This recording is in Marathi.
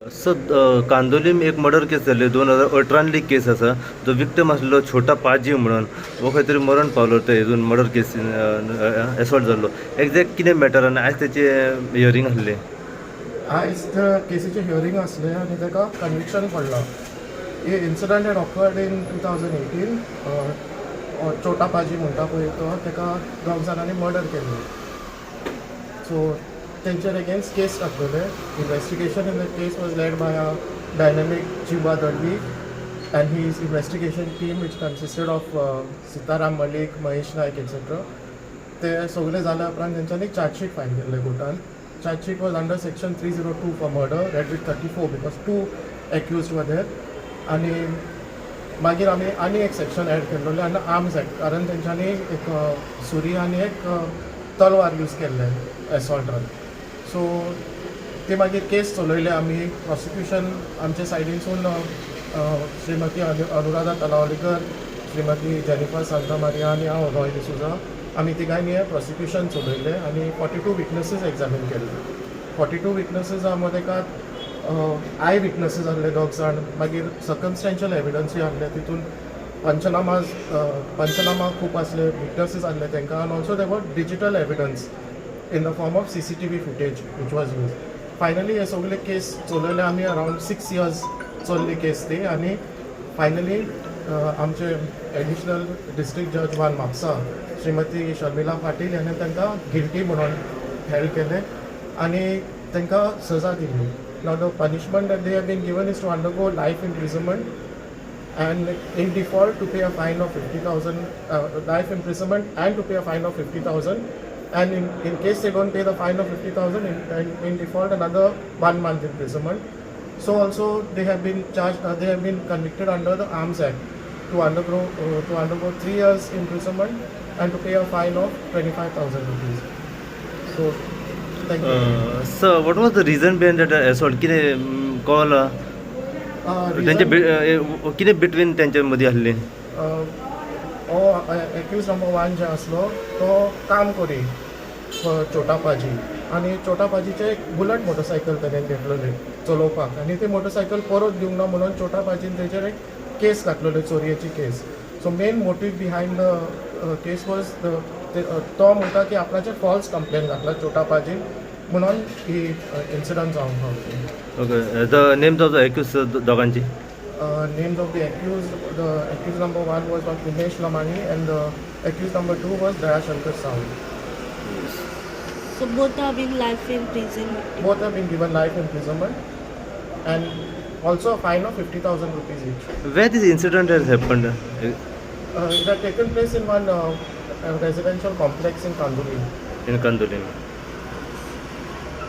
कांदोलीम एक मर्डर केस जाल्ली 2018 केस आसा. जो विक्टम आसलो छोटा पाजी म्हणून वो खंय तरी मरण पावलो ते हितून मर्डर केस एसॉल्ट जाल्लो. एक्झॅक्ट कितें मॅटर आनी आयज तेची हियरींग आसली. आयज त्या केसीचें हियरींग आसलें आनी ताका कन्विक्शन पडलां. हे इन्सिडंट हॅड ऑकर्ड इन 2018. छोटा पाजी म्हणटा पळय तो ताका दोग जाणांनी मर्डर केल्लें. सो तेंचेर अगेन्स्ट केस घातलेले. Investigation in the case was led by a dynamic Jiva Dalvi and his investigation team which consisted of Sitaram Malik, Mahesh Naik etc. ते सगळे जाल्या उपरांत तेंच्यांनी चार्जशीट फायल केल्ले कोर्टान. Chargesheet was under section 302 for murder, read with 34 because 2 accused were there. आनी मागीर आमी आनी एक सेक्शन एड केल्लोले अंडर आर्म्स एक्ट, कारण तेंच्यांनी एक सुरी आनी एक तलवार यूज केल्ले एसॉल्टान. सो ते मागीर केस चलयले आमी. प्रॉसिक्युशन आमचे सायडीनसून श्रीमती अनुराधा तलावलीकर, श्रीमती जेनिफर सांतामारिया आनी हांव रॉय डिसुजा आमी तिगांयनी हे प्रॉसिक्युशन चलयले आनी 42 विटनसीस एग्जामीन केल्ले. 42 विटनसीसा मदें आय विटनसीस आहले दोग जाण. मागीर सर्कमस्टेन्शियल एविडन्सूय आहले. तितून पंचनामा खूब आसले, विटनसीस आहले तांकां. आनी ऑल्सो देर वर digital evidence in the form of CCTV footage which was use. Finally हे सगळे केस चलयले आमी. अरावंड 6 years चल्ली केस ती. आनी फायनली आमचे एडिशनल डिस्ट्रिक्ट जज 1 म्हापसा श्रीमती शर्मिला पाटील हांणी तांकां गिल्टी म्हणून हेल्ड केले आनी तांकां सजा दिली. नाव the punishment that they have been given is to undergo life imprisonment and in default to pay a fine of 50,000, life imprisonment and to pay a fine of 50,000, and in case they don't pay the fine of 50,000, in default another 1 month imprisonment. So also they have been charged, they have been convicted under the Arms Act to undergo 3 years imprisonment and to pay a fine of 25,000 rupees. So thank you. So what was the reason behind that assault? कितें कळ्ळां तेंचे कितें बिटवीन तेंचे मदीं आसली? हो एक्यूज नंबर 1 जो आसलो तो काम करी छोटा पाजी. आनी छोटा पाजीचे एक बुलेट मोटरसायकल तेणें घेतलेली चलोवपाक आनी ती मोटरसायकल परत दिवंक ना म्हणून छोटा पाजीन तेचेर एक केस घातलेली, चोरयेची case. So main motive behind the case was तो म्हणटा की आपणाचेर फॉल्स कंप्लेन घातला छोटा पाजीन म्हणून ही इन्सिडंट जावंक पावली. Okay. The names of the accused दोगांची? Names of the accused number 1 was Dr. Umesh Lamani and the accused number 2 was Daya Shankar Sahu. So both have been life in prison? Both have been given life imprisonment and also a fine of 50,000 rupees each. Where this incident has happened? It had taken place in one residential complex in Kandolim. In Kandolim.